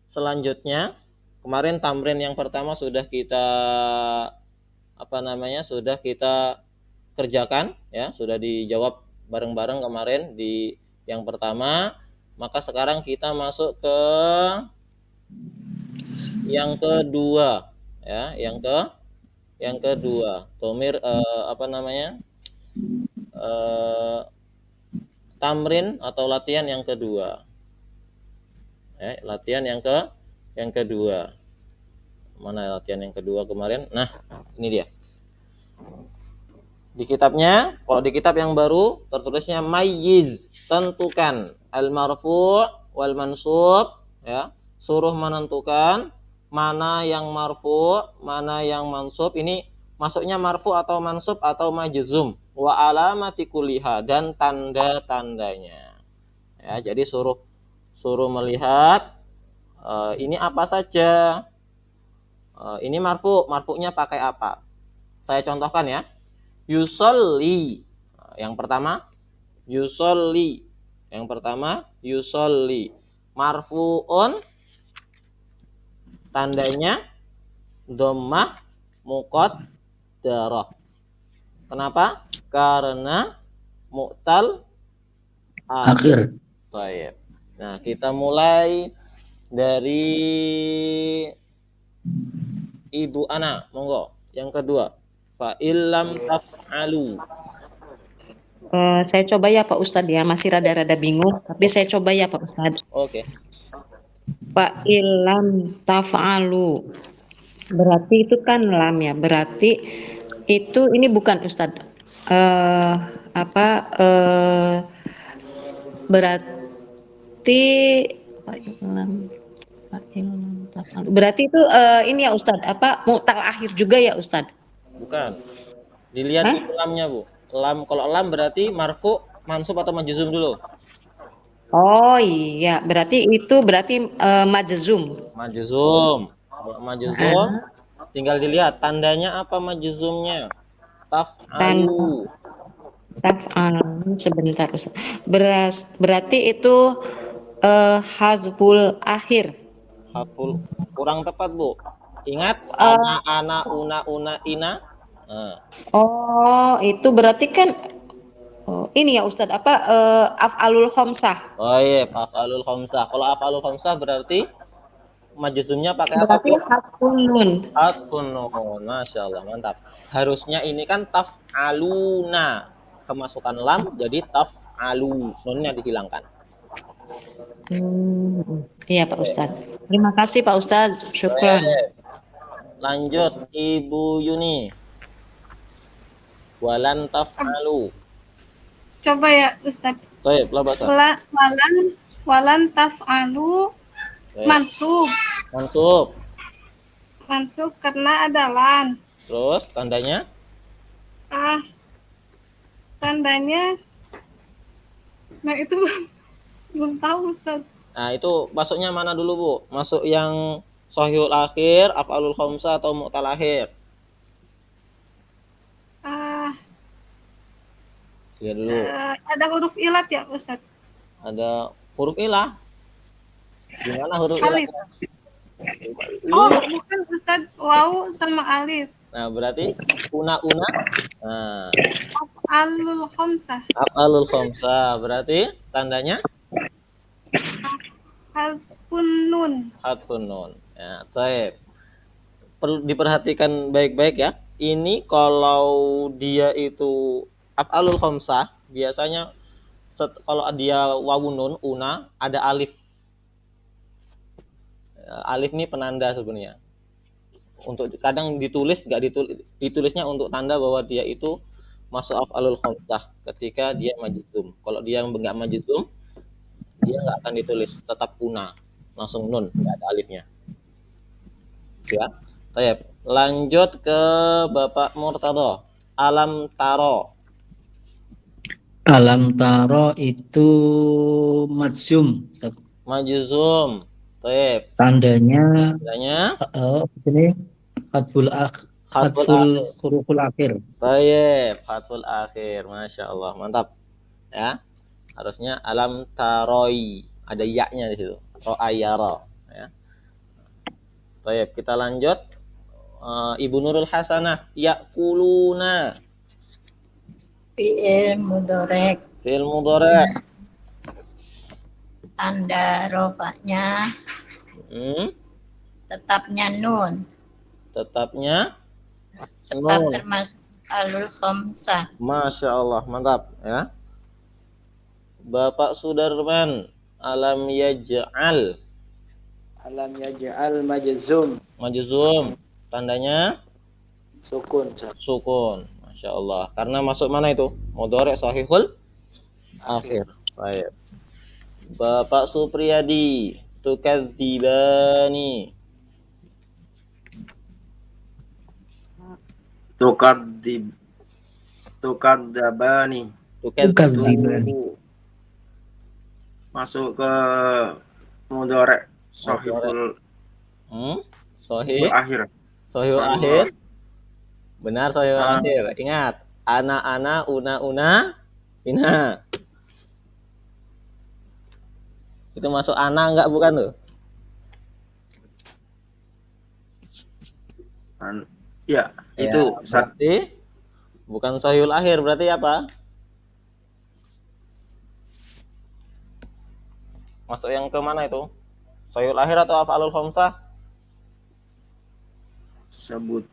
selanjutnya, kemarin tamrin yang pertama sudah kita sudah kita kerjakan ya, sudah dijawab bareng-bareng kemarin di yang pertama. Maka sekarang kita masuk ke yang kedua ya, yang kedua. Tomir tamrin atau latihan yang kedua. Latihan yang kedua. Mana latihan yang kedua kemarin? Nah, ini dia. Di kitabnya, kalau di kitab yang baru tertulisnya mayyiz, tentukan al-marfu' wal mansub ya. Suruh menentukan mana yang marfu', mana yang mansub. Ini masuknya marfu' atau mansub atau majzum. Wa alamati kulliha, dan tanda-tandanya. Ya, jadi suruh melihat ini apa saja. Ini marfu'nya pakai apa? Saya contohkan ya. Yusolli. Yang pertama, yusolli. Yang pertama, yusolli. Marfu'un, tandanya dhammah muqaddarah. Kenapa? Karena mu'tal akhir. Baik. Nah, kita mulai dari Ibu Ana, monggo. Yang kedua, fa illam taf'alu. Saya coba ya Pak Ustadz ya, masih rada-rada bingung, tapi saya coba ya Pak Ustadz. Oke. Fa illam taf'alu. Berarti itu kan lam ya, berarti itu ini bukan Ustadz. Berarti berarti itu ini ya Ustadz, mu'tal akhir juga ya Ustadz? Bukan. Dilihat itu lamnya, Bu. Kalau lam berarti marfu, mansub atau majzum dulu? Oh iya, berarti majzum. Majzum. Kalau majzum tinggal dilihat tandanya apa majzumnya. Taf'alu. Taf'alu. Sebentar Ustaz. Berarti itu hazful akhir. Haful kurang tepat, Bu. Ingat ana, una, ina. Nah. Oh, itu berarti kan ini ya Ustadz, af'alul khamsah. Oh iya, af'alul khamsah. Kalau af'alul khamsah berarti majzumnya pakai apa, Bu? Harfun nun. Harfun nun. Masya Allah, mantap. Harusnya ini kan taf'aluna. Kemasukan lam jadi taf'alu. Nunnya dihilangkan. Iya Pak Ustadz. Terima kasih Pak Ustadz. Syukran. Lanjut Ibu Yuni. Walan taf'alu. Coba ya Ustadz. Baik, walan taf'alu mansub. Mansub karena ada lan. Terus tandanya? Tandanya, nah itu belum tahu Ustaz. Nah itu masuknya mana dulu, Bu? Masuk yang sahihul akhir, af'alul khamsah atau mu'tal akhir? Lihat dulu. Ada huruf ilat ya Ustaz? Ada huruf ilah. Gimana huruf alif? Oh bukan Ustaz, waw sama alif. Nah berarti una. Nah. Af'alul khamsah. Af'alul khamsah berarti tandanya? Hadfun nun. Hadfun nun. Ya, baik. Perlu diperhatikan baik-baik ya. Ini kalau dia itu af'alul khamsah, biasanya kalau dia wawun nun, una, ada alif. Alif ini penanda sebenarnya. Untuk kadang ditulisnya untuk tanda bahwa dia itu masuk af'alul khamsah ketika dia majzum. Kalau dia enggak majzum, dia enggak akan ditulis, tetap una, langsung nun, enggak ada alifnya. Ya. Baik, lanjut ke Bapak Murtado. Alam taro. Alam taro itu majzum. Majzum. Baik. Tandanya sini hadful huruful akhir. Baik, hadful akhir. Masya Allah, mantap. Ya. Harusnya alam taroi, ada ya-nya di situ. Ro'ayara, ya. Baik, kita lanjut. Ibu Nurul Hasanah, yakuluna. Fi'il mudhari'. Fi'il mudhari'. Tanda rofaknya tetapnya nun. Tetapnya Tetap nun. termasuk alul khamsah. Masya Allah, mantap ya. Bapak Sudarman, alam yaj'al. Alam yaj'al majzum. Majzum, tandanya Sukun. sukun. Masya Allah. Karena masuk mana itu? Mudhari' sahihul akhir. Baik. Bapak Supriyadi, tukadzibani. Tukadzabani. Tukadzibani. Masuk ke mudhari' sahihul Sahih. akhir. Sahihul akhir. Benar, sahihul akhir. Ingat, ana, una, ina. Itu masuk ana enggak, bukan tuh? Ya, itu berarti bukan sahihul akhir, berarti apa? Masuk yang ke mana itu? Sahihul akhir atau af'alul khamsah? Sebut.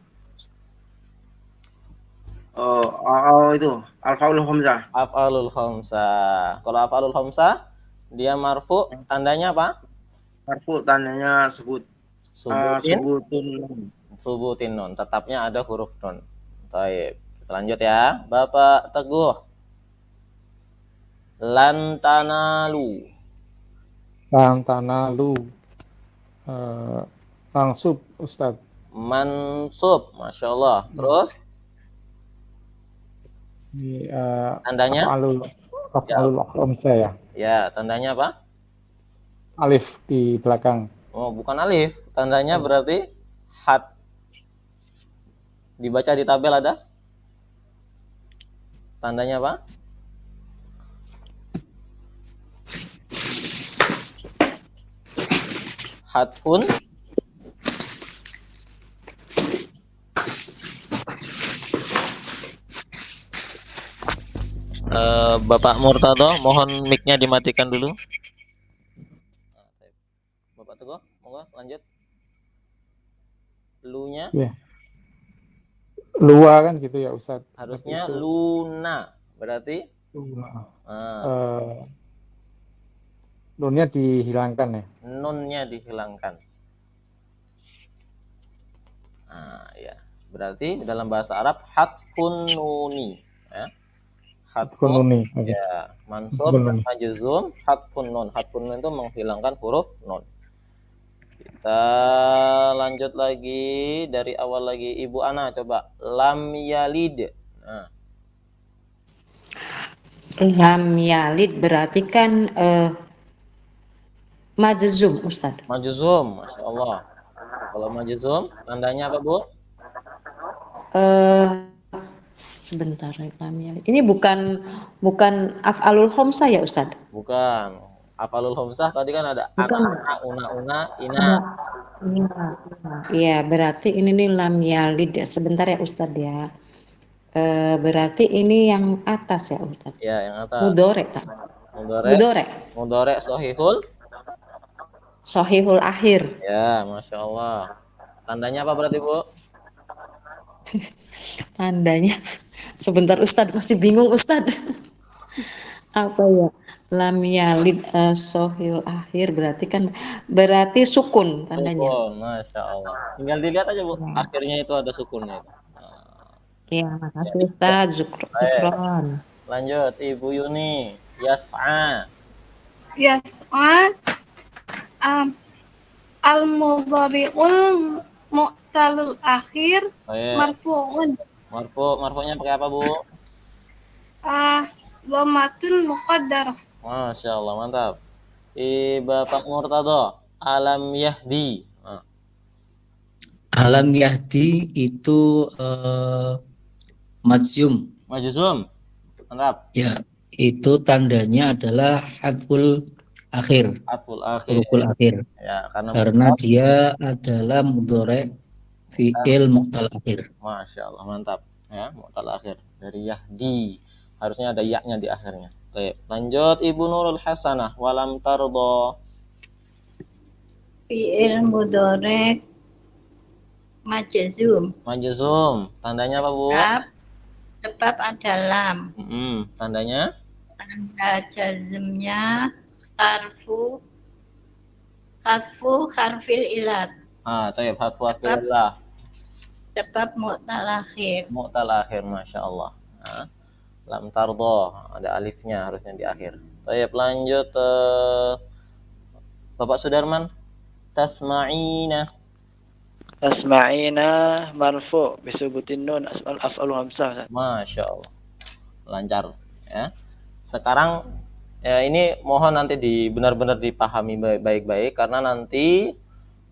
Itu af'alul khamsah. Af'alul khamsah. Kalau af'alul khamsah dia marfu, tandanya apa? Marfu tandanya sebut. Subutin nun. Tetapnya ada huruf nun. Baik. Kita lanjut ya. Bapak Teguh. Lan tanalu. Mansub, Ustadz. Mansub, Masya Allah. Terus tandanya Af'alul khamsah ya. ya, tandanya apa? Alif di belakang. Oh, bukan alif. Tandanya berarti hat. Dibaca di tabel ada? Tandanya apa? Hatfun. Bapak Murtado, mohon mic-nya dimatikan dulu. Bapak Teguh, monggo lanjut. Lu-nya? Ya. Lua kan gitu ya Ustadz. Harusnya luna. Berarti? Luna. Nunnya dihilangkan ya. Nunnya dihilangkan. Nah, ya. Berarti dalam bahasa Arab hatfun nuni, ya. Hatfun nuni. Okay. Ya, mansub dan majzum hatfun nun. Hatfun nun itu menghilangkan huruf nun. Kita lanjut lagi dari awal lagi. Ibu Ana coba. Lam yalid. Nah. Lam yalid berarti kan majzum, Ustaz. Majzum, Masya Allah. Kalau majzum, tandanya apa, Bu? Sebentar, lam yalid. Ini bukan af'alul khamsah ya, Ustaz? Bukan. Af'alul khamsah tadi kan ada ana, una, ina. Iya, berarti ini nih lam yalid. Sebentar ya, Ustaz ya. Berarti ini yang atas ya, Ustaz? Ya, yang atas. Mudhari' tak? Mudhari' Sahihul akhir. Ya, Masya Allah. Tandanya apa berarti, Bu? Tandanya, sebentar Ustadz, masih bingung Ustadz. Apa ya? Lam yalid sahihul akhir berarti sukun tandanya. Sukun, Masya Allah. Tinggal dilihat aja, Bu. Akhirnya itu ada sukunnya. Iya, makasih Ustadz. Syukron. Lanjut, Ibu Yuni. Yas'a. Al-mudhari'ul mu'talul akhir marfu'un. Marfu'nya pakai apa, Bu? Dhammatun muqaddarah. Masya Allah, mantap. Bapak Murtado, alam yahdi. Alam yahdi itu majzum. Majzum. Mantap. Ya, itu tandanya adalah hadful akhir, atful akhir. huruful akhir. Ya, karena Karena dia adalah mudhari' fi'il mu'tal akhir. Masya Allah, mantap. Ya, mu'tal akhir. Dari yahdi. Harusnya ada ya-nya di akhirnya. Baik, lanjut Ibu Nurul Hasanah. Walam tardo. Fi'il mudhari' majzum. Majzum. Tandanya apa, Bu? Sebab ada lam. Tandanya? Tanda jazmnya harfu harfil ilat. Tayyib, hadfu asbillah. Sebab mu'tal akhir. Mu'tal akhir, Masya Allah. Lam tardo. Ada alifnya harusnya di akhir. Tayyib, lanjut. Bapak Sudarman. Tasma'ina. Tasma'ina marfu bisubutin nun af'alu hamzah. Masya Allah, lancar ya. Sekarang ya, ini mohon nanti benar-benar dipahami baik-baik karena nanti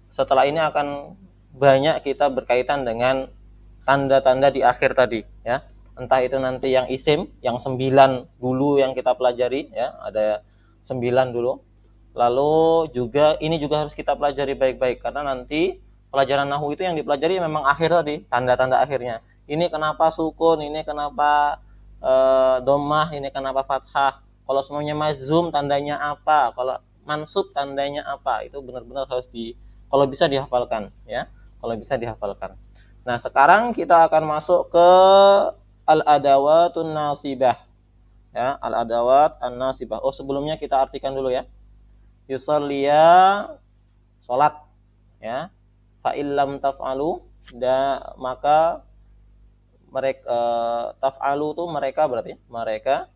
setelah ini akan banyak kita berkaitan dengan tanda-tanda di akhir tadi ya. Entah itu nanti yang isim, yang 9 dulu yang kita pelajari ya, ada 9 dulu. Lalu juga ini juga harus kita pelajari baik-baik karena nanti pelajaran nahwu itu yang dipelajari memang akhir tadi, tanda-tanda akhirnya. Ini kenapa sukun, ini kenapa dhammah, ini kenapa fathah. Kalau semuanya mazmum tandanya apa? Kalau mansub tandanya apa? Itu benar-benar harus kalau bisa dihafalkan ya. Kalau bisa dihafalkan. Nah, sekarang kita akan masuk ke al-adawatun nasibah. Ya, al-adawat an-nasibah. Oh, sebelumnya kita artikan dulu ya. Yusalliya salat ya. Fa illam taf'alu maka mereka taf'alu itu mereka berarti mereka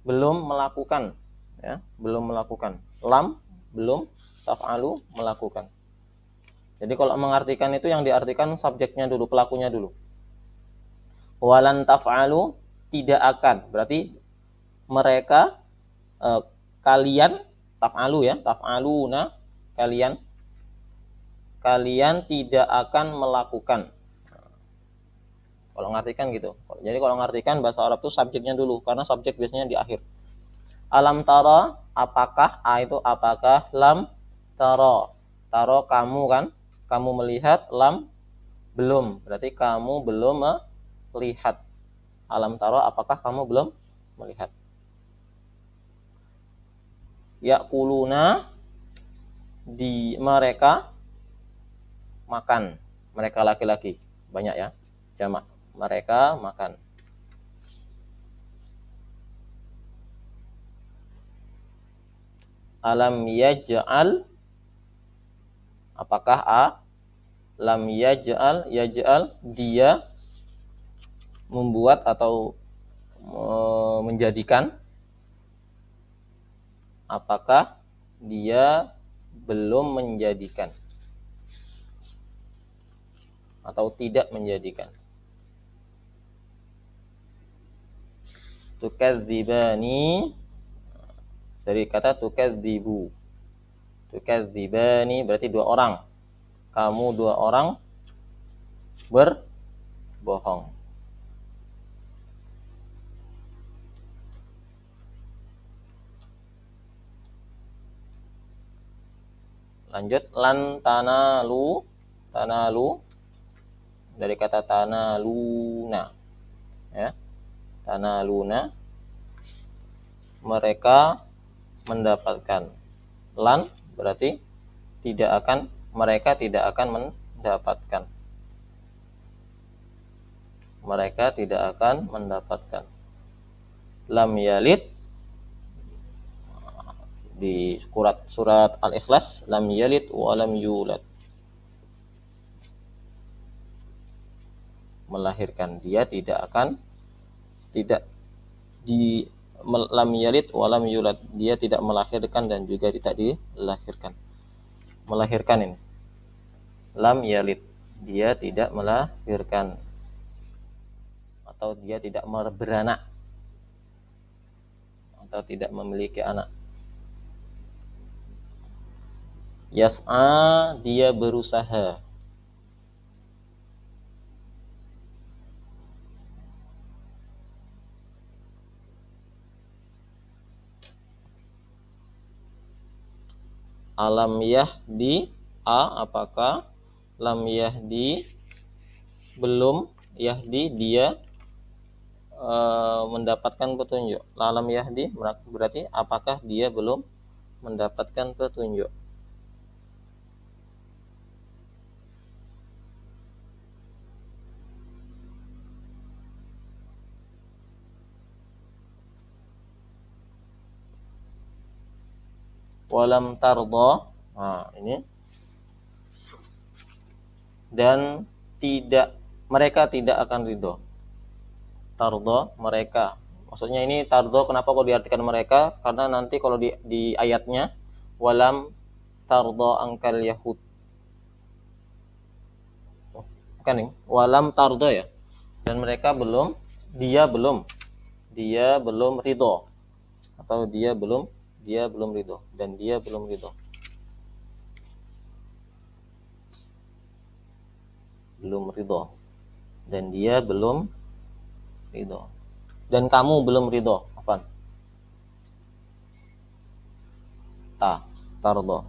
belum melakukan ya, belum melakukan. Lam belum, taf'alu melakukan. Jadi kalau mengartikan itu yang diartikan subjeknya dulu, pelakunya dulu. Walan taf'alu tidak akan. Berarti mereka kalian taf'alu ya, taf'aluna kalian tidak akan melakukan. Kalau ngartikan gitu. Jadi kalau ngartikan bahasa Arab itu subjeknya dulu karena subjek biasanya di akhir. Alam tara, apakah? Itu apakah? Lam tara. Tara kamu kan? Kamu melihat, lam belum. Berarti kamu belum melihat. Alam tara, apakah kamu belum melihat? Yaquluna di mereka makan. Mereka laki-laki. Banyak ya. Jamak. Mereka makan. Alam yaj'al, apakah lam yaj'al dia membuat atau menjadikan, apakah dia belum menjadikan atau tidak menjadikan. Tukadzibani dari kata tukadzibu. Tukadzibani berarti 2 orang. Kamu 2 orang berbohong. Lanjut, lan tanalu dari kata tanaluna ya. Tanaluna mereka mendapatkan. Lan berarti mereka tidak akan mendapatkan. Mereka tidak akan mendapatkan. Lam yalid di surat Al-Ikhlas, lam yalid wa lam yulad. Melahirkan, dia lam yalid wa lam yulad, dia tidak melahirkan dan juga tidak dilahirkan. Melahirkan ini. Lam yalid, dia tidak melahirkan atau dia tidak beranak atau tidak memiliki anak. Yas'a, dia berusaha. Alam yahdi apakah lam yahdi belum yahdi dia mendapatkan petunjuk. Lam yahdi berarti apakah dia belum mendapatkan petunjuk. Walam tardo, nah ini, dan mereka tidak akan ridho. Tardo mereka, maksudnya ini tardo kenapa kok diartikan mereka, karena nanti kalau di ayatnya walam tardo angkal yahud, kan nih walam tardo ya, dan mereka dia belum ridho, atau dia belum ridho, dan dia belum ridho. Belum ridho, dan dia belum ridho, dan kamu belum ridho. Apaan? Tardo,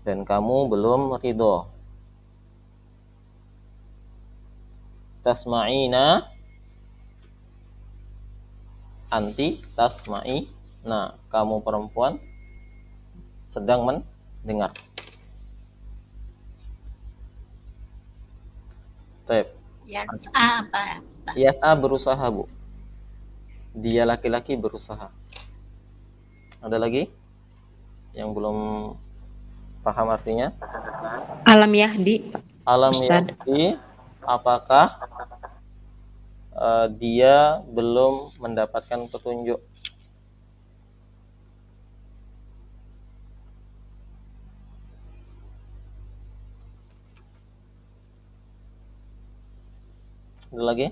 dan kamu belum ridho. Tasma'ina, anti tasma'i, nah kamu perempuan sedang mendengar. Baik. Yas'a apa? Yas'a berusaha, Bu. Dia laki-laki berusaha. Ada lagi yang belum paham artinya? Alam yahdi, Alam Ustaz. yahdi, apakah dia belum mendapatkan petunjuk? Ada lagi?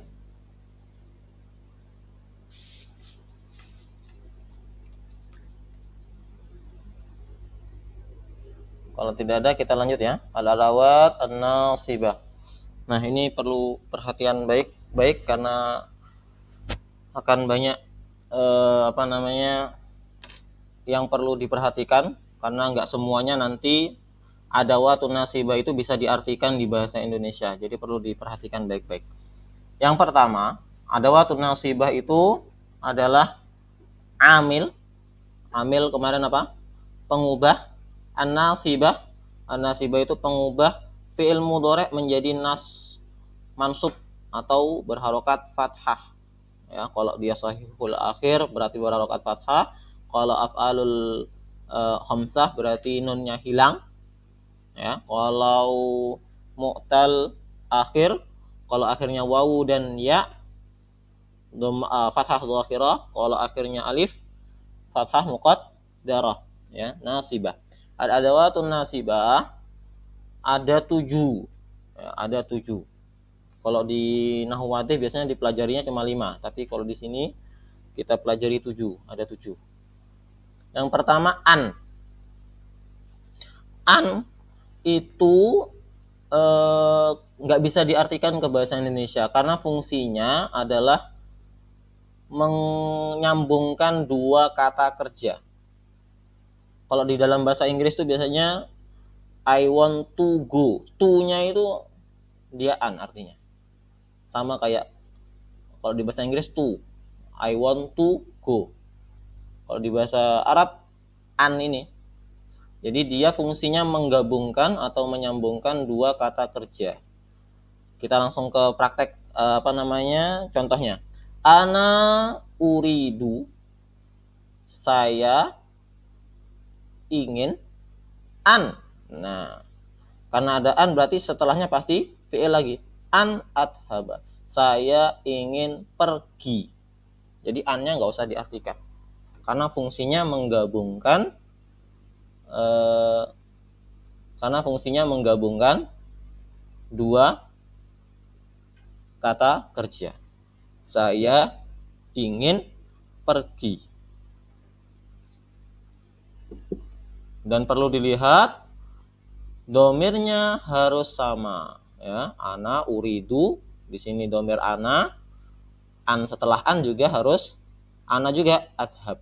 Kalau tidak ada kita lanjut ya. Al-adawat an-nasibah. Nah, ini perlu perhatian baik karena akan banyak yang perlu diperhatikan, karena nggak semuanya nanti adawatun nasibah itu bisa diartikan di bahasa Indonesia. Jadi perlu diperhatikan baik-baik. Yang pertama, adawatun nasibah itu adalah amil. Amil kemarin apa? Pengubah. An-nasibah. An-nasibah itu pengubah fi'il mudhari' menjadi mansub atau berharokat fathah. Ya, kalau dia sahihul akhir berarti berharokat fathah. Kalau af'alul khamsah berarti nunnya hilang. Ya, kalau mu'tal akhir, kalau akhirnya wawu dan ya, fathah dhakhirah, kalau akhirnya alif, fathah muqaddarah, ya, nasibah. Al-adawatun nasibah ada 7. Ya, ada 7. Kalau di nahwu wadih biasanya dipelajarinya cuma 5, tapi kalau di sini kita pelajari 7, ada 7. Yang pertama an. An itu nggak bisa diartikan ke bahasa Indonesia karena fungsinya adalah menyambungkan dua kata kerja. Kalau di dalam bahasa Inggris itu biasanya I want to go. To-nya itu dia an artinya. Sama kayak kalau di bahasa Inggris to. I want to go. Kalau di bahasa Arab an ini. Jadi dia fungsinya menggabungkan atau menyambungkan dua kata kerja. Kita langsung ke praktek contohnya. Ana uridu, saya ingin an. Nah, karena ada an berarti setelahnya pasti fi'il lagi. An adhaba, saya ingin pergi. Jadi an-nya nggak usah diartikan karena fungsinya menggabungkan dua kata kerja. Saya ingin pergi. Dan perlu dilihat domirnya harus sama, ya. Ana uridu, di sini domir ana, an setelah an juga harus ana juga adhab,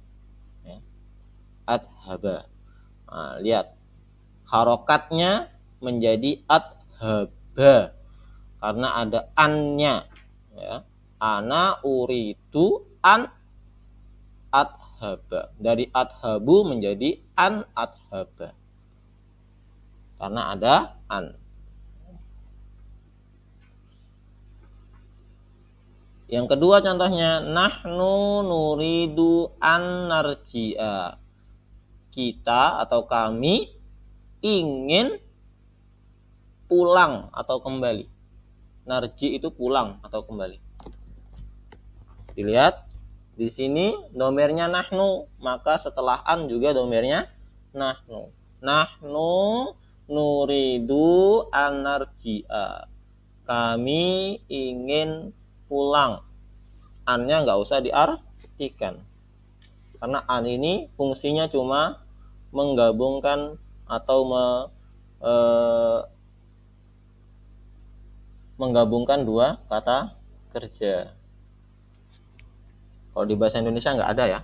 ya. Adhaba. Nah, lihat harokatnya menjadi adhaba karena ada annya, ya. Ana uridu an adhaba, dari adhabu menjadi an adhaba karena ada an. Yang kedua contohnya, nahnu nuridu an narji'a, kita atau kami ingin pulang atau kembali. Narji itu pulang atau kembali. Dilihat di sini domirnya nahnu, maka setelah an juga domirnya nahnu. Nahnu nuridu an narji'a, kami ingin pulang. An-nya nggak usah diartikan karena an ini fungsinya cuma menggabungkan atau menggabungkan dua kata kerja. Kalau di bahasa Indonesia nggak ada ya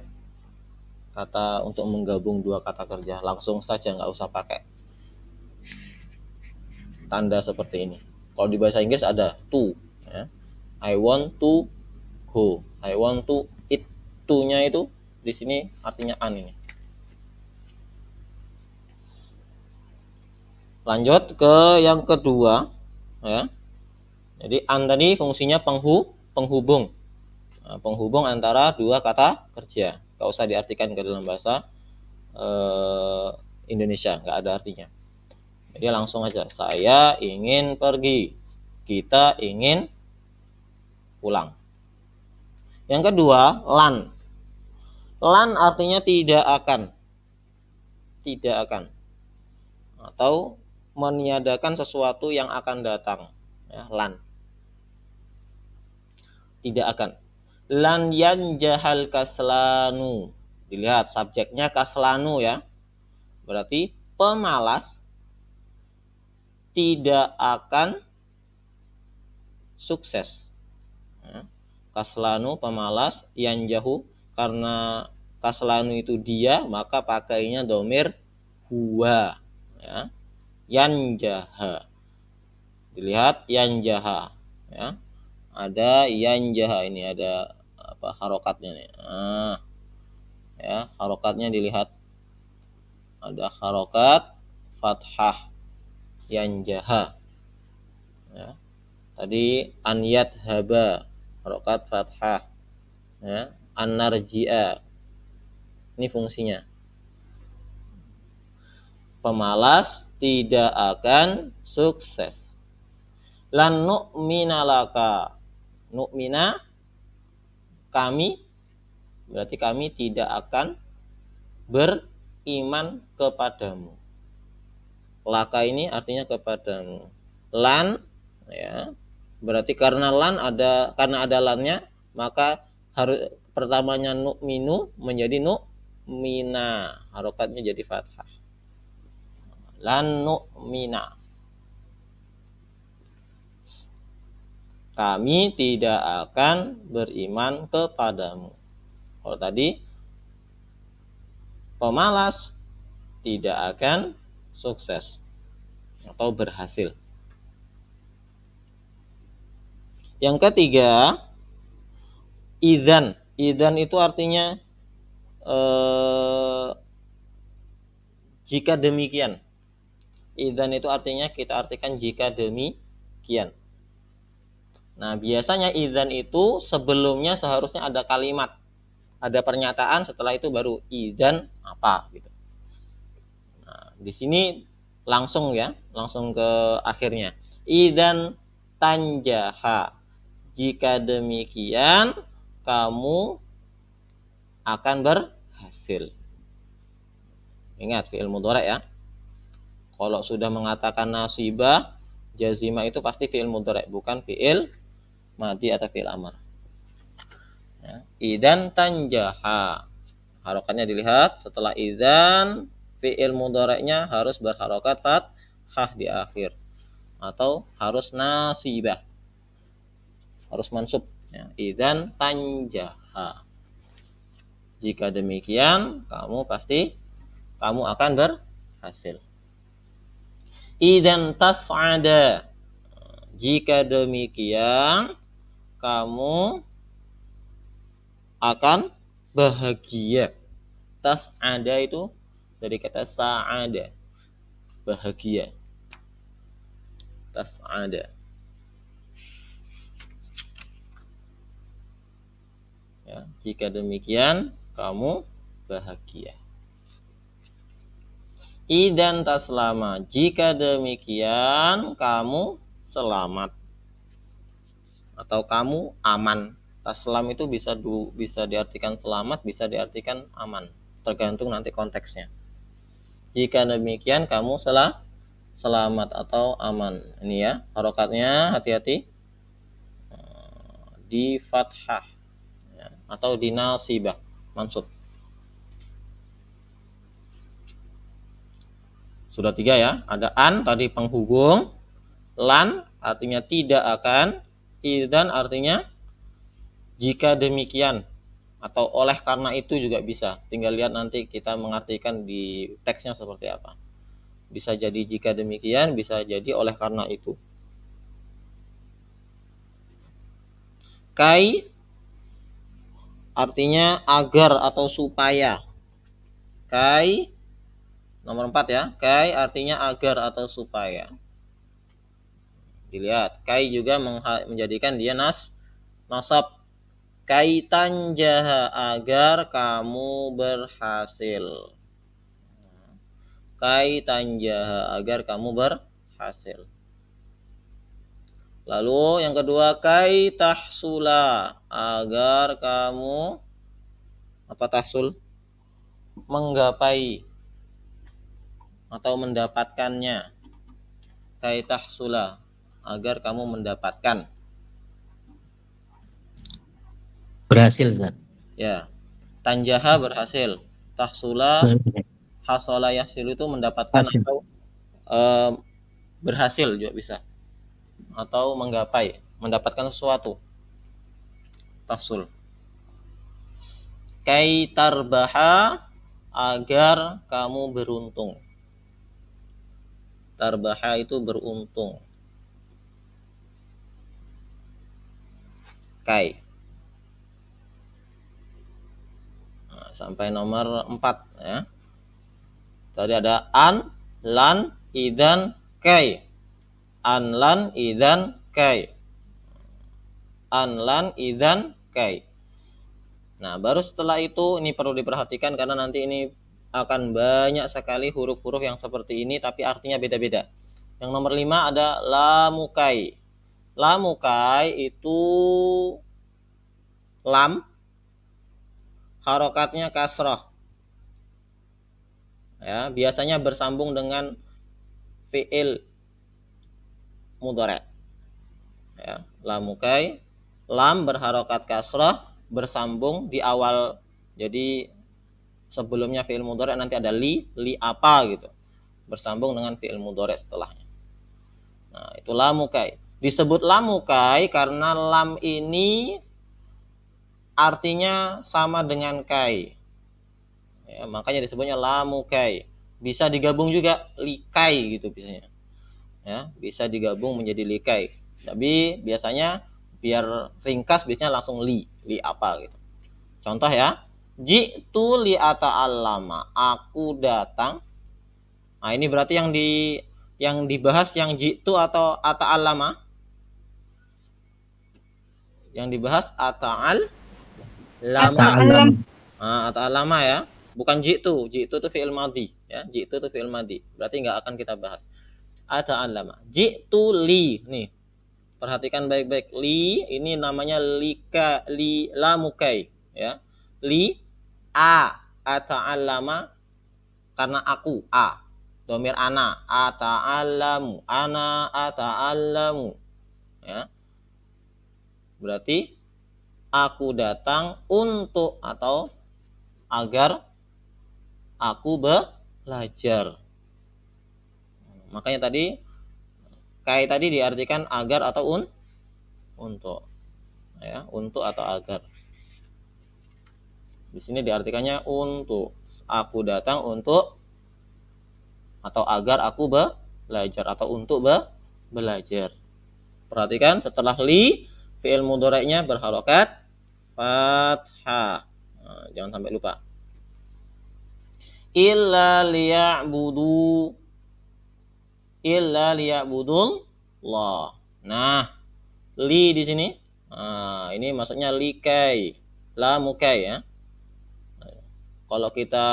kata untuk menggabung dua kata kerja, langsung saja nggak usah pakai tanda seperti ini. Kalau di bahasa Inggris ada to, ya. I want to go, I want to eat. To-nya itu di sini artinya an ini. Lanjut ke yang kedua, ya. Jadi an tadi fungsinya penghubung. Nah, penghubung antara dua kata kerja. Gak usah diartikan ke dalam bahasa Indonesia, nggak ada artinya. Jadi langsung aja, saya ingin pergi, kita ingin pulang. Yang kedua, lan. Lan artinya tidak akan. Tidak akan. Atau meniadakan sesuatu yang akan datang. Ya, lan. Tidak akan. Lan yanjahal kaslanu. Dilihat subjeknya kaslanu ya. Berarti pemalas tidak akan sukses. Kaslanu pemalas, yanjahu karena kaslanu itu dia, maka pakainya domir huwa, ya. Yanjaha. Dilihat yanjaha, ya. Ada yanjaha, ini ada apa harokatnya nih. Nah, ya, harokatnya dilihat. Ada harokat fathah yanjaha. Ya. Tadi an yadhaba harokat fathah, ya. An-narji'a, ini fungsinya pemalas tidak akan sukses. Lan nu'mina laka, nu'mina kami, berarti kami tidak akan beriman kepadamu. Laka ini artinya kepadamu. Lan, ya, berarti karena ada lannya, maka harus pertamanya nu'minu menjadi nu'mina, harokatnya jadi fathah. Lan nu'mina, kami tidak akan beriman kepadamu. Kalau tadi pemalas tidak akan sukses atau berhasil. Yang ketiga, idzan. Idzan itu artinya jika demikian. Idzan itu artinya kita artikan jika demikian. Nah, biasanya idzan itu sebelumnya seharusnya ada kalimat, ada pernyataan, setelah itu baru idzan apa gitu. Nah, di sini langsung ya, langsung ke akhirnya. Idzan tanjaha, jika demikian kamu akan berhasil. Ingat fi'il mudhari ya. Kalau sudah mengatakan nasibah, jazimah itu pasti fi'il mudhari, bukan fi'il madhi atau fi'il amr. Ya. Idzan tanjaha, harokatnya dilihat, setelah idzan fi'il mudhari'nya harus berharokat fathah di akhir atau harus nasibah, harus mansub, ya. Idzan tanjaha, jika demikian kamu akan berhasil. Idan tas'ada, jika demikian kamu akan bahagia. Tas'ada itu dari kata sa'ada, bahagia. Tas'ada. Ya, jika demikian kamu bahagia. Idan taslama, jika demikian kamu selamat atau kamu aman. Taslam itu bisa diartikan selamat, bisa diartikan aman, tergantung nanti konteksnya. Jika demikian kamu selamat atau aman. Ini ya, harokatnya hati-hati di fathah ya, atau di nasibah, mansub. Sudah 3 ya, ada an tadi penghubung, lan artinya tidak akan, idan artinya jika demikian atau oleh karena itu juga bisa. Tinggal lihat nanti kita mengartikan di teksnya seperti apa. Bisa jadi jika demikian, bisa jadi oleh karena itu. Kai artinya agar atau supaya. Kai nomor 4 ya. Kai artinya agar atau supaya. Dilihat, kai juga menjadikan dia nasab. Kaitan jaha, agar kamu berhasil. Kaitan jaha, agar kamu berhasil. Lalu yang kedua, kai tahsula, agar kamu apa tahsul? Menggapai atau mendapatkannya. Kai tahsula, agar kamu mendapatkan. Berhasil, Ustaz. Ya. Tanjaha berhasil. Tahsula, hasola yahsilu itu mendapatkan Hasil. atau berhasil juga bisa. Atau menggapai, mendapatkan sesuatu. Tahsul. Kai tarbaha, agar kamu beruntung. Tarbaha itu beruntung. Kai. Nah, sampai nomor 4 ya. Tadi ada an, lan, idan, kai. An, lan, idan, kai. An, lan, idan, kai. Nah, baru setelah itu ini perlu diperhatikan karena nanti ini akan banyak sekali huruf-huruf yang seperti ini tapi artinya beda-beda. Yang nomor 5 ada lamukai. Lamukai itu lam, harokatnya kasroh. Ya, biasanya bersambung dengan fi'il mudhari'. Ya, lamukai, lam berharokat kasroh, bersambung di awal. Jadi sebelumnya fi'il mudhari' nanti ada li apa gitu. Bersambung dengan fi'il mudhari' setelahnya. Nah, itu lamukai. Disebut lamukai karena lam ini artinya sama dengan kai. Ya, makanya disebutnya lamukai. Bisa digabung juga likai gitu biasanya. Ya, bisa digabung menjadi likai. Tapi biasanya biar ringkas biasanya langsung li apa gitu. Contoh ya, jitu li ata'allama, aku datang. Nah, ini berarti yang dibahas yang jitu atau ata'allama? Yang dibahas ata'allama. Nah, ata'allama ya. Bukan jitu itu fi'il madhi ya. Jitu itu fi'il madhi. Berarti enggak akan kita bahas. Ata'allama. Jitu li. Nih. Perhatikan baik-baik. Li ini namanya lika li lamukai ya. Li ata'allama karena aku a. Domir ana ata'allamu. Ana ata'allamu. Ya. Berarti aku datang untuk atau agar aku belajar. Makanya tadi kai tadi diartikan agar atau untuk. Ya, untuk atau agar. Di sini diartikannya untuk. Aku datang untuk atau agar aku belajar atau untuk belajar. Perhatikan setelah li fi'il mudhari'nya berharokat fathah. Nah, jangan sampai lupa. Illa liya'budullah. Nah, li di sini. Nah, ini maksudnya likai, lamukai ya. Kalau kita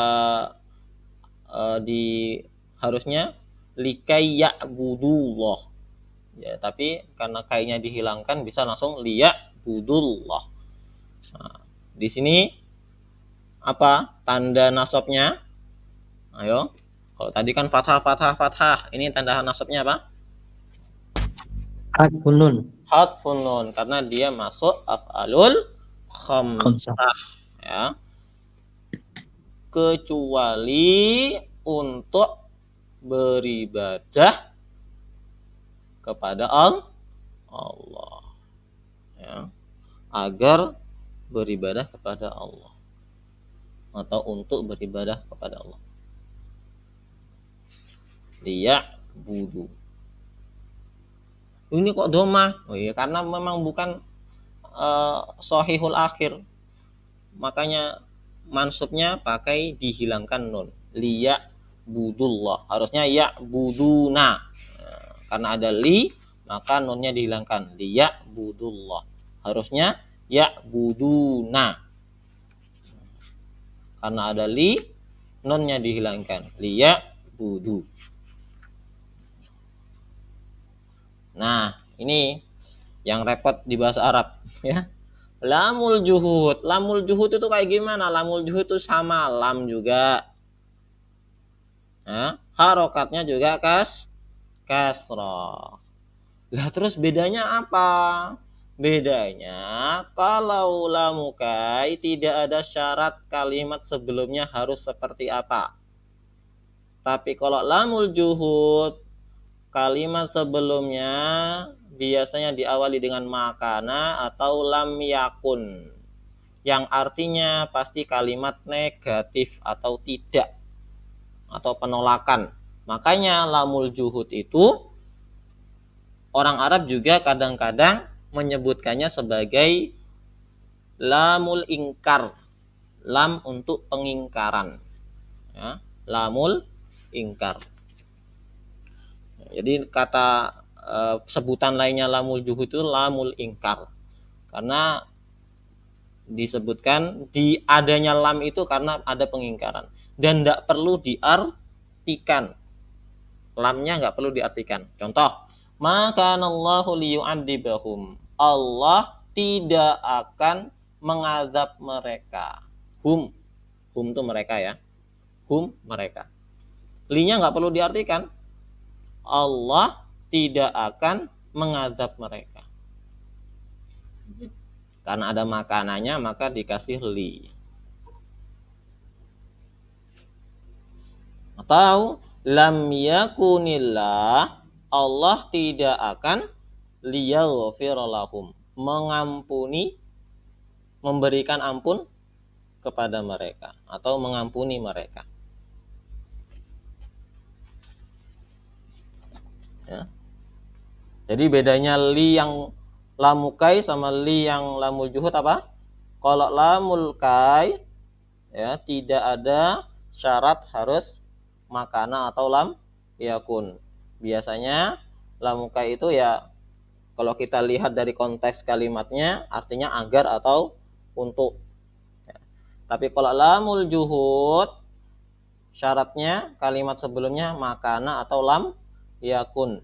harusnya likai ya'budullah. Ya, tapi karena kainya dihilangkan bisa langsung liya'budullah. Nah, di sini apa tanda nasabnya? Ayo. Kalau tadi kan fathah. Ini tanda nasabnya apa? Hadfun nun. Hadfun nun karena dia masuk af'alul khamsah ya. Kecuali untuk beribadah kepada Allah ya. Agar beribadah kepada Allah atau untuk beribadah kepada Allah. Liya'budu. Ini kok domah? Oh iya, karena memang bukan sahihul akhir. Makanya mansubnya pakai dihilangkan nun. Liya'budullah. Harusnya ya'buduna. Karena ada li, maka nunnya dihilangkan. Liya'budullah. Harusnya ya'buduna. Karena ada li, nunnya dihilangkan. Liya'budu. Nah, ini yang repot di bahasa Arab ya. Lamul juhud. Lamul juhud itu kayak gimana? Lamul juhud itu sama lam juga. Nah, harokatnya juga kasrah. Lah terus bedanya apa? Bedanya kalau lamukai tidak ada syarat kalimat sebelumnya harus seperti apa. Tapi kalau lamul juhud kalimat sebelumnya biasanya diawali dengan makana atau lam yakun, yang artinya pasti kalimat negatif atau tidak atau penolakan. Makanya lamul juhud itu orang Arab juga kadang-kadang menyebutkannya sebagai lamul ingkar, lam untuk pengingkaran ya, lamul ingkar. Jadi kata sebutan lainnya lamul juhud itu lamul ingkar. Karena disebutkan di adanya lam itu karena ada pengingkaran. Dan tidak perlu diartikan. Lamnya nggak perlu diartikan. Contoh, maka Allahu liyu'adzibahum. Allah tidak akan mengazab mereka. Hum itu mereka ya. Hum mereka. Linya nggak perlu diartikan. Allah tidak akan mengazab mereka. Karena ada makanannya maka dikasih li. Atau lam yakunillah, Allah tidak akan liyaghfir lahum, mengampuni, memberikan ampun kepada mereka atau mengampuni mereka. Ya. Jadi bedanya li yang lamukai sama li yang lamul juhud apa? Kalau lamul kai ya tidak ada syarat harus makana atau lam yakun. Biasanya lamukai itu ya kalau kita lihat dari konteks kalimatnya artinya agar atau untuk. Ya. Tapi kalau lamul juhud syaratnya kalimat sebelumnya makana atau lam yakun.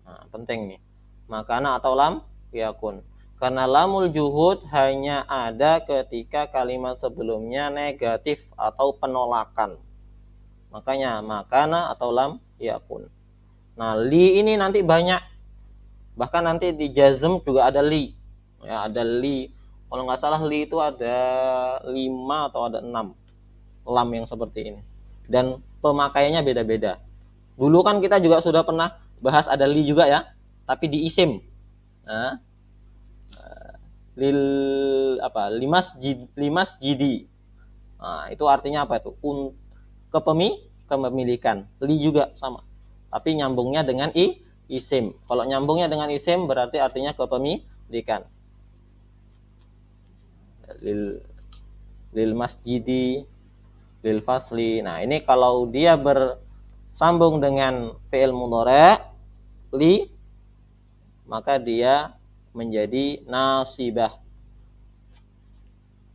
Nah, penting nih. Makana atau lam yakun. Karena lamul juhud hanya ada ketika kalimat sebelumnya negatif atau penolakan. Makanya makana atau lam yakun. Nah, li ini nanti banyak. Bahkan nanti di jazm juga ada li. Ya, ada li. Kalau nggak salah li itu ada 5 atau ada 6 lam yang seperti ini. Dan pemakaiannya beda-beda. Dulu kan kita juga sudah pernah bahas ada li juga ya, tapi di isim. Nah, limas jidi. Nah, itu artinya apa itu? kepemilikan. Li juga sama. Tapi nyambungnya dengan isim. Kalau nyambungnya dengan isim berarti artinya kepemilikan. Lil masjidi, lil fasli. Nah, ini kalau dia bersambung dengan fi'il mudhari' li, maka dia menjadi nasibah.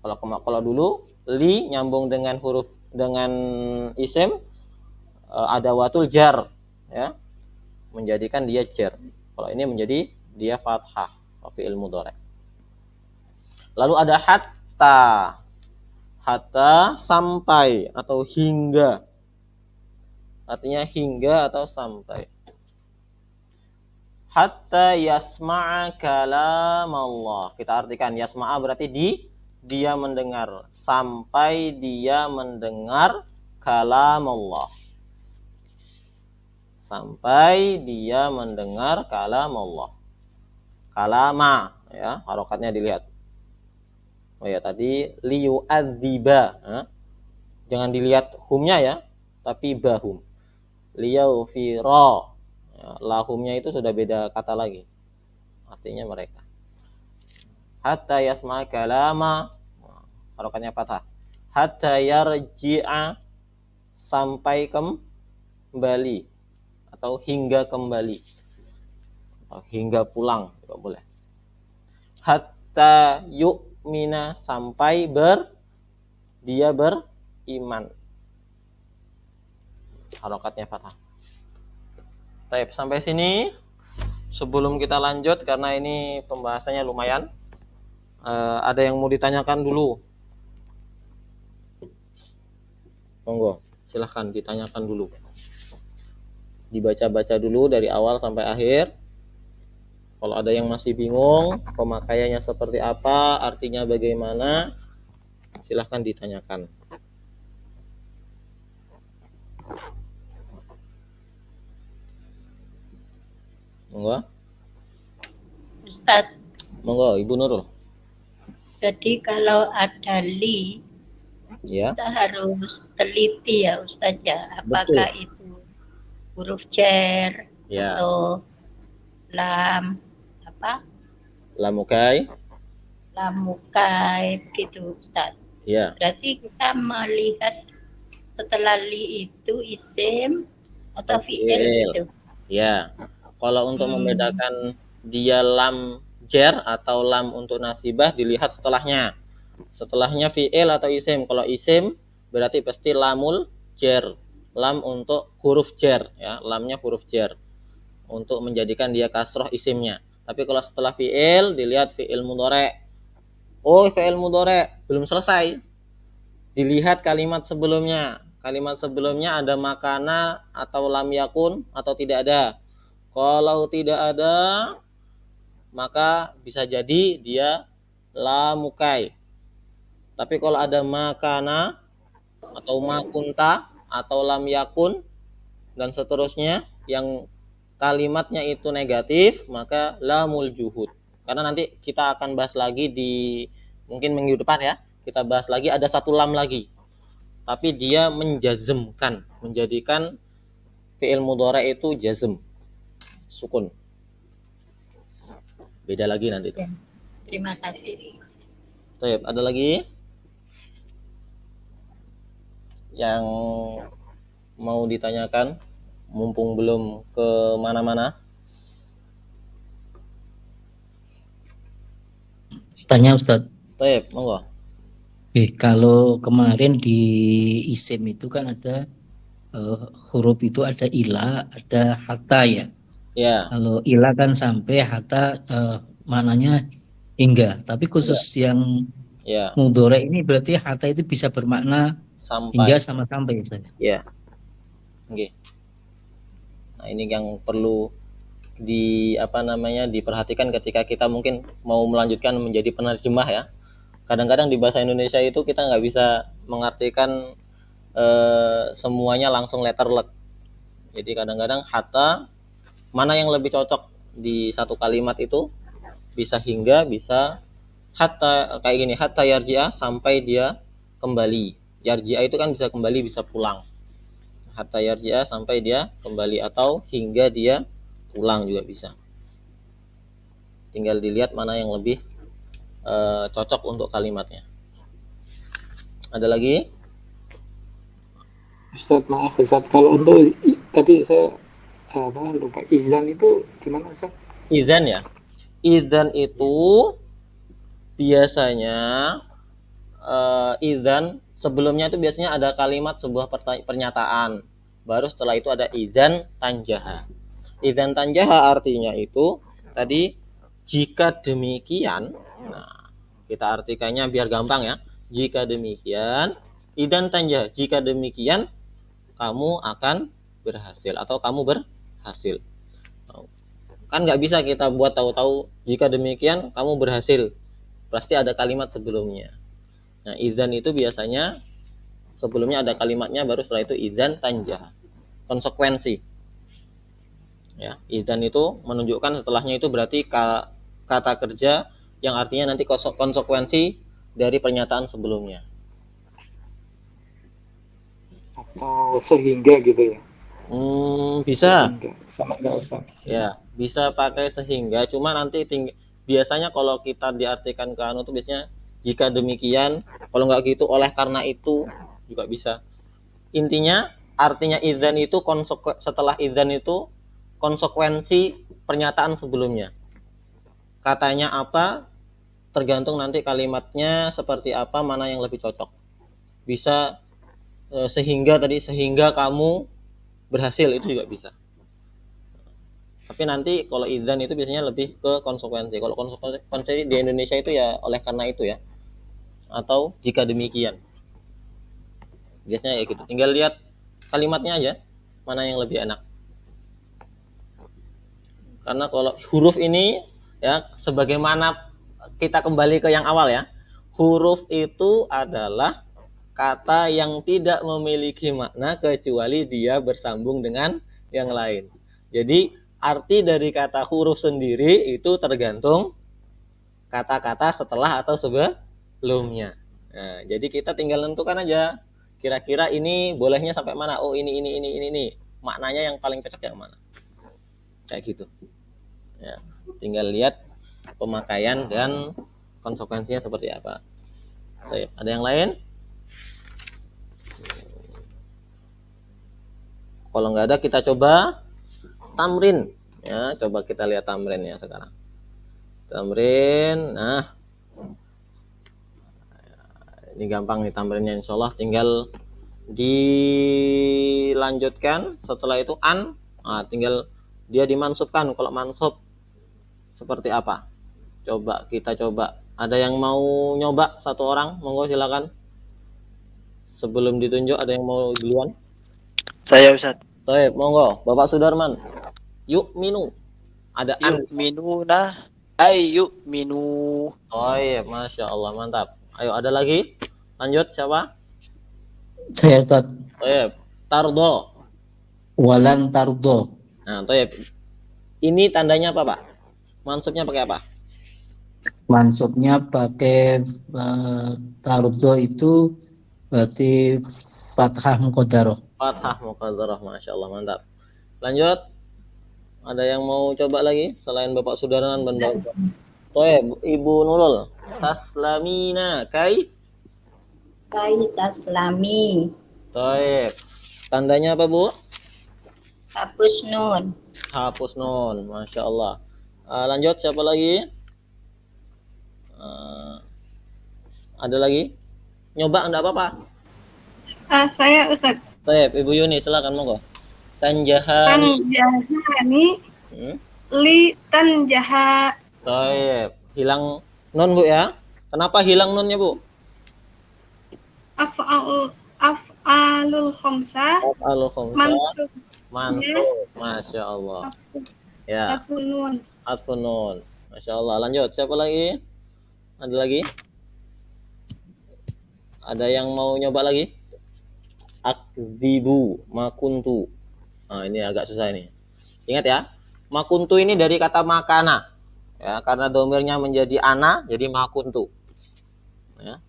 Kalau dulu li nyambung dengan huruf dengan isim adawatul jar, ya, menjadikan dia jar. Kalau ini menjadi dia fathah, fi'il mudhari'. Lalu ada hatta sampai atau hingga. Artinya hingga atau sampai. Hatta yasma'a kalam Allah. Kita artikan yasma'a berarti dia mendengar, sampai dia mendengar kalam Allah. Sampai dia mendengar kalam Allah. Kalama, ya, harokatnya dilihat. Oh ya, tadi liyu'adziba. Jangan dilihat humnya ya, tapi bahum. Liyaghfira. Ya, lahumnya itu sudah beda kata lagi. Artinya mereka. Hatta yasma'a kalama, harokatnya fathah. Hatta yarji'a, sampai kembali atau hingga kembali atau hingga pulang juga boleh. Hatta yu'mina, sampai dia beriman, harokatnya fathah. Baik, sampai sini. Sebelum kita lanjut, karena ini pembahasannya lumayan, ada yang mau ditanyakan dulu? Monggo, silahkan ditanyakan dulu. Dibaca-baca dulu dari awal sampai akhir. Kalau ada yang masih bingung, pemakaiannya seperti apa, artinya bagaimana, silahkan ditanyakan. Monggo. Ustadz, Monggo, Ibu Nurul. jadi kalau ada li, Ya. kita harus teliti ya Ustadz ya, apakah itu huruf jar Ya. atau lam Lamukai. lamukai gitu Ustadz. Ya. Berarti kita melihat setelah li itu isim atau fi'il gitu. Ya. Kalau untuk membedakan dia lam jar atau lam untuk nasibah, dilihat setelahnya. Setelahnya fi'il atau isim. Kalau isim berarti pasti lamul jar. Lam untuk huruf jar, ya, lamnya huruf jar untuk menjadikan dia kasroh isimnya. Tapi kalau setelah fi'il, dilihat fi'il mudhari'. Oh, fi'il mudhari' belum selesai. Dilihat kalimat sebelumnya. Kalimat sebelumnya ada makana atau lam yakun atau tidak ada. Kalau tidak ada, maka bisa jadi dia lamukai. Tapi kalau ada makana atau makunta atau lam yakun dan seterusnya yang kalimatnya itu negatif, maka lamul juhud. Karena nanti kita akan bahas lagi di mungkin minggu depan ya. Kita bahas lagi ada satu lam lagi. Tapi dia menjazmkan, menjadikan fi'il mudhari' itu jazm, sukun. Beda lagi nanti itu. Terima kasih. Baik, ada lagi yang mau ditanyakan mumpung belum ke mana-mana? Tanya Ustadz. Baik, monggo. Kalau kemarin di isim itu kan ada huruf itu ada ila, ada hatta ya. Ya. Kalau ila kan sampai, hatta maknanya hingga. Tapi khusus yang Ya. mudhari ini berarti hatta itu bisa bermakna Sampai. hingga sama sampai saja. Ya. Oke. Nah, ini yang perlu diperhatikan ketika kita mungkin mau melanjutkan menjadi penerjemah ya. Kadang-kadang di bahasa Indonesia itu kita nggak bisa mengartikan semuanya langsung letterlek. Jadi kadang-kadang hatta mana yang lebih cocok di satu kalimat itu, bisa hingga, bisa hatta kayak gini, hatta yarji'a, sampai dia kembali. Yarji'a itu kan bisa kembali, bisa pulang. hatta yarji'a sampai dia kembali, atau hingga dia pulang juga bisa. Tinggal dilihat mana yang lebih cocok untuk kalimatnya. Ada lagi? Ustaz, maaf Ustaz, kalau untuk tadi saya lupa izan itu gimana Ustaz? Idzan ya. Idzan itu biasanya idzan sebelumnya itu biasanya ada kalimat sebuah pernyataan. Baru setelah itu ada idzan tanjaha. Idzan tanjaha artinya itu tadi jika demikian. Nah, kita artikannya biar gampang ya. Jika demikian, idzan tanjaha. Jika demikian kamu akan berhasil atau kamu berhasil. Kan nggak bisa kita buat tahu-tahu jika demikian kamu berhasil, pasti ada kalimat sebelumnya. Nah, idzan itu biasanya sebelumnya ada kalimatnya, baru setelah itu idzan tanjah, konsekuensi ya. Idzan itu menunjukkan setelahnya itu berarti kata kerja yang artinya nanti konsekuensi dari pernyataan sebelumnya. Atau sehingga gitu ya? Bisa. Sehingga. Sama nggak Ustaz? Ya, bisa pakai sehingga, cuma nanti biasanya kalau kita diartikan ke anu tuh biasanya jika demikian, kalau nggak gitu oleh karena itu juga bisa. Intinya artinya idzan itu setelah idzan itu konsekuensi pernyataan sebelumnya. Katanya apa tergantung nanti kalimatnya seperti apa, mana yang lebih cocok. Bisa sehingga tadi, sehingga kamu berhasil, itu juga bisa. Tapi nanti kalau idzan itu biasanya lebih ke konsekuensi. Kalau konsekuensi di Indonesia itu ya oleh karena itu ya, atau jika demikian. Biasanya ya gitu. Tinggal lihat kalimatnya aja mana yang lebih enak. Karena kalau huruf ini ya, sebagaimana kita kembali ke yang awal ya, huruf itu adalah kata yang tidak memiliki makna kecuali dia bersambung dengan yang lain. Jadi arti dari kata huruf sendiri itu tergantung kata-kata setelah atau sebelumnya. Nah, jadi kita tinggal tentukan aja kira-kira ini bolehnya sampai mana. Oh, ini. Maknanya yang paling cocok yang mana. Kayak gitu. Ya, tinggal lihat pemakaian dan konsekuensinya seperti apa. Ada yang lain? Kalau nggak ada, kita coba tamrin ya. Coba kita lihat tamrin ya sekarang. Tamrin, nah ini gampang nih tamrinnya, insyaallah tinggal dilanjutkan. Setelah itu nah, tinggal dia dimansubkan. Kalau mansub seperti apa? Kita coba. Ada yang mau nyoba satu orang? Monggo silakan. Sebelum ditunjuk, ada yang mau duluan? Saya Ustaz. Baik, monggo Bapak Sudarman. Yuk minu. Ada Yu'minuna ay yu'minu. Oh iya, Masya Allah, mantap. Ayo, ada lagi? Lanjut, siapa? Saya Ustaz. Baik, tardo. Walan tardo. Nah, baik. Ini tandanya apa, Pak? Mansubnya pakai apa? Mansubnya pakai tardo itu berarti fathah muqaddarah. Fathah muqaddarah, Masya Allah, mantap. Lanjut. Ada yang mau coba lagi selain Bapak Sudarman dan Bapak? Baik, Ibu Nurul. Taslamina kai taslami. Baik. Tandanya apa, Bu? Hapus nun. Hapus nun, Masya Allah. Lanjut, siapa lagi? Ada lagi? Nyoba enggak apa-apa. Saya Ustaz. Baik, Ibu Yuni, silakan monggo. Tanjahani. Tanjahani. Li tanjaha. Baik. Hilang nun, Bu ya. Kenapa hilang nunnya, Bu? Af'alul khamsah. Af'alul khamsah. Mansub. Masya Allah. Ya. Hasbun nun. Hasbun nun. Masya Allah. Lanjut. Siapa lagi? Ada lagi? Ada yang mau nyoba lagi? Akdibu makuntu. Nah, ini agak susah ini. Ingat ya. Makuntu ini dari kata makana. Ya, karena domirnya menjadi ana, jadi makuntu. Ya.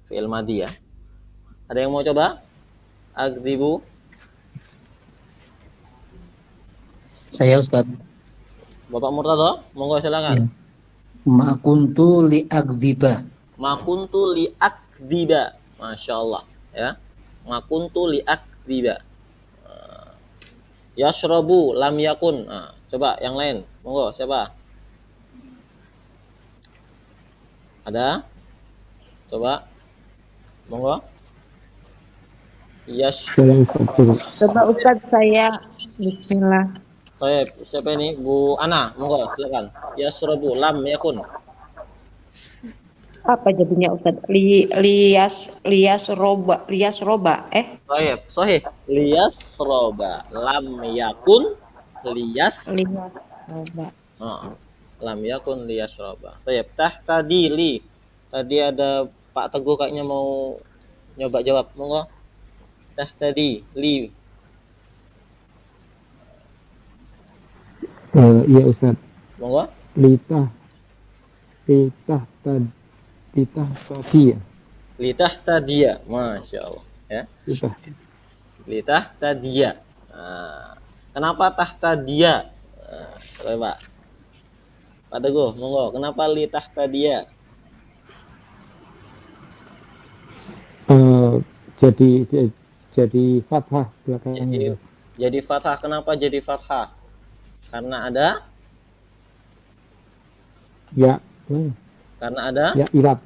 Fi'il madhi ya. Ada yang mau coba? Akdibu. Saya Ustaz. Bapak Murtado, monggo silakan. Ya. Ma kuntu li'akdziba. Ma kuntu li'akdziba. Masya Allah. Ya. Ma kuntu li'akdziba. Yashrabu lam yakun. Nah, coba yang lain. Monggo, siapa? Ada? Coba. Monggo. Saya Ustaz coba. Coba Ustadz saya bismillah. Baik, siapa ini? Bu Ana, monggo silakan. Yashrabu lam yakun. Apa jadinya Ustadz? Lias roba. Baik, sahih. Liyasroba lam yakun liyas. Lias roba. Oh, lam yakun liyasroba. Baik, tadi li. Tadi ada Pak Teguh kayaknya mau nyoba jawab. Monggo. Tadi li. Iya Ustaz. Monggo. Litah tadi ya. Litah tadia. Masya Allah. Ya. Litah tadia. Nah, kenapa tahta dia? Coba Pak Teguh, monggo. Kenapa litah tadia? Jadi fathah belakangnya. Jadi fathah. Kenapa jadi fathah? Karena ada Ya. karena ada Ya ilat.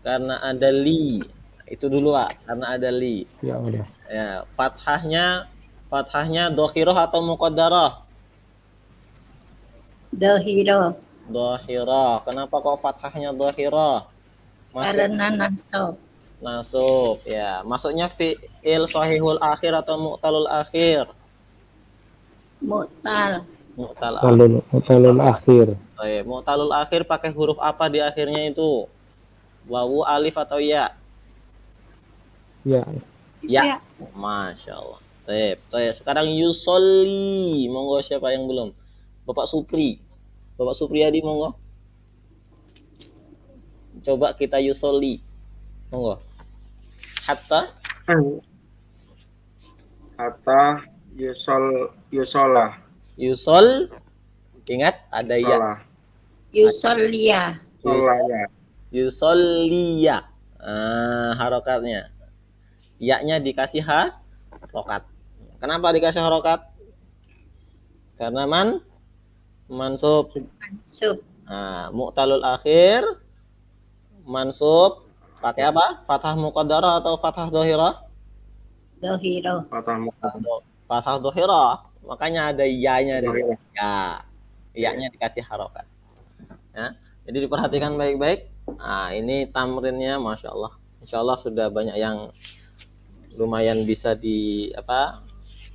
karena ada li. Itu dulu, Pak. Karena ada li. Ya udah. Ya, fathahnya dhohiroh atau muqaddarah? Dohiro. Dhohiroh. Kenapa kok fathahnya dhohiroh? Karena nasab. Nasub, ya. Masuknya fi'il sahihul akhir atau mu'talul akhir? Mu'tal. Mu'talul akhir. Baik, mu'talul akhir pakai huruf apa di akhirnya itu? Wawu, alif atau ya? Ya. Ya. Masya Allah. Baik. Sekarang yusolli. Monggo siapa yang belum? Bapak Supri. Bapak Supriyadi, monggo. Coba kita yusolli. Monggo. Hatta yusola. Yusol. Ingat ada ya. Sholah. Yusollia. Sholah ya. Yusolliya. Harokatnya. Ya-nya dikasih harokat. Kenapa dikasih harokat? Karena mansub. Mansub. Mu'talul akhir mansub pakai apa? Fathah muqaddarah atau fathah dhohirah? Dohiro. Fathah dhohirah. Makanya ada ya-nya dari ya. Ya-nya dikasih harokat. Ya. Jadi diperhatikan baik-baik. Ini tamrinnya, masya Allah. Insya Allah sudah banyak yang lumayan bisa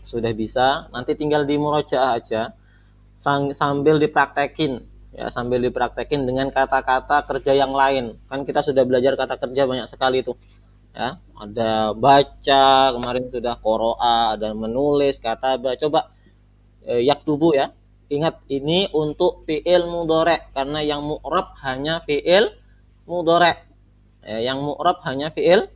sudah bisa. Nanti tinggal di murojaah aja sambil dipraktekin, ya, sambil dipraktekin dengan kata-kata kerja yang lain. Kan kita sudah belajar kata kerja banyak sekali tuh, ya. Ada baca, kemarin sudah qoro'a, ada menulis, kataba. Coba yaktubu, ya. Ingat, ini untuk fi'il mudhari' karena yang mu'rab hanya fi'il mudhari'. Yang mu'rab hanya fi'il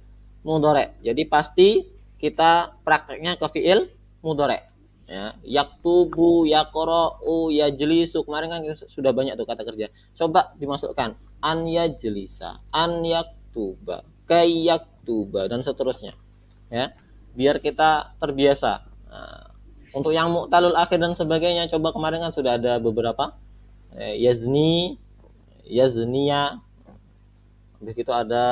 mudhari'. Jadi pasti kita prakteknya ke fi'il mudhari'. Ya, yaktubu, yaqra'u, yajlisu. Kemarin kan sudah banyak tuh kata kerja. Coba dimasukkan an yajlisa, an yaktuba, kay yaktuba, dan seterusnya. Ya, biar kita terbiasa. Untuk yang mu'talul akhir dan sebagainya, coba kemarin kan sudah ada beberapa. Yazni, yazniya. Habis itu ada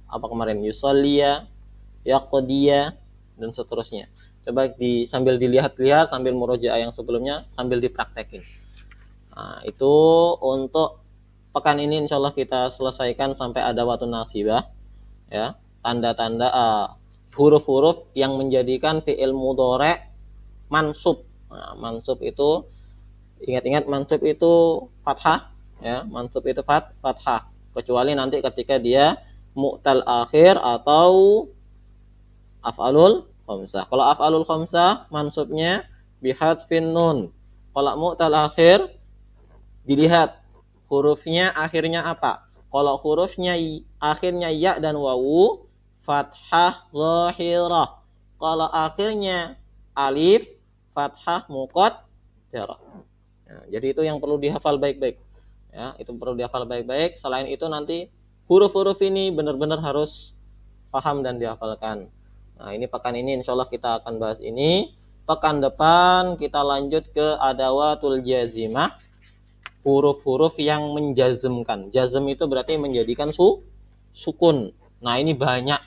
apa kemarin? Yusolliya, yaqdiya, dan seterusnya. Coba sambil dilihat-lihat, sambil murojaah yang sebelumnya, sambil dipraktekin. Itu untuk pekan ini insya Allah kita selesaikan sampai ada watun nasibah, ya, tanda-tanda huruf-huruf yang menjadikan fi'il mudhari' mansub. Mansub itu ingat-ingat, mansub itu fathah, ya, mansub itu fathah, kecuali nanti ketika dia mu'tal akhir atau af'alul khamsah. Kalau af'alul khamsah mansubnya bihadfin nun. Kalau mu'tal akhir dilihat hurufnya akhirnya apa. Kalau hurufnya akhirnya ya dan wawu, fathah zahirah. Kalau akhirnya alif, fathah muqaddarah. mudhakkara. Ya, jadi itu yang perlu dihafal baik-baik. Ya, itu perlu dihafal baik-baik. Selain itu nanti huruf-huruf ini benar-benar harus paham dan dihafalkan. Nah, ini pekan ini insya Allah kita akan bahas ini. Pekan depan kita lanjut ke adawatul jazimah, huruf-huruf yang menjazmkan. Jazm itu berarti menjadikan sukun. Nah, ini banyak.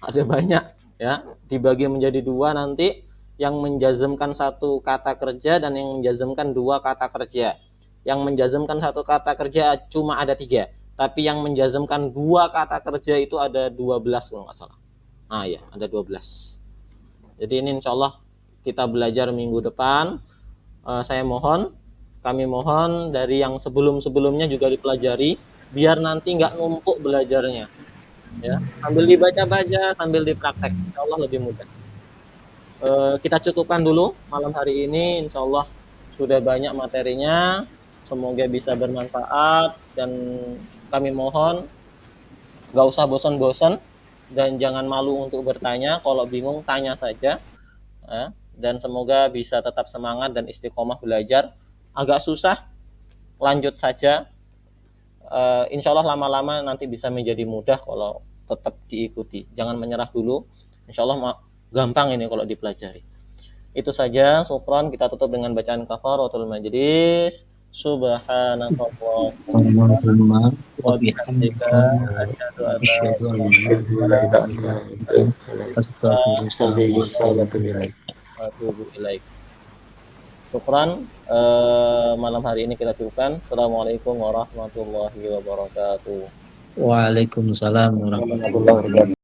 Ada banyak ya. Dibagi menjadi dua nanti, yang menjazmkan satu kata kerja dan yang menjazmkan dua kata kerja. Yang menjazmkan satu kata kerja cuma ada 3, tapi yang menjazmkan dua kata kerja itu ada 12 kalau nggak salah. Ah ya, ada 12. Jadi ini insya Allah kita belajar minggu depan. Kami mohon dari yang sebelum-sebelumnya juga dipelajari, biar nanti nggak numpuk belajarnya. Ya, sambil dibaca-baca, sambil dipraktek, insya Allah lebih mudah. Kita cukupkan dulu malam hari ini, insya Allah sudah banyak materinya. Semoga bisa bermanfaat, dan kami mohon gak usah bosan-bosan dan jangan malu untuk bertanya. Kalau bingung tanya saja, dan semoga bisa tetap semangat dan istiqomah belajar. Agak susah, lanjut saja. Insya Allah lama-lama nanti bisa menjadi mudah kalau tetap diikuti. Jangan menyerah dulu, insya Allah gampang ini kalau dipelajari. Itu saja, syukran. Kita tutup dengan bacaan kafaratul majlis. Subhanallah wa bihamdika asyhadu an la ilaha illa anta astaghfiruka wa atubu ilaik. Syukran. Malam hari ini kita cukupkan. Assalamualaikum warahmatullahi wabarakatuh. Waalaikumsalam warahmatullahi wabarakatuh.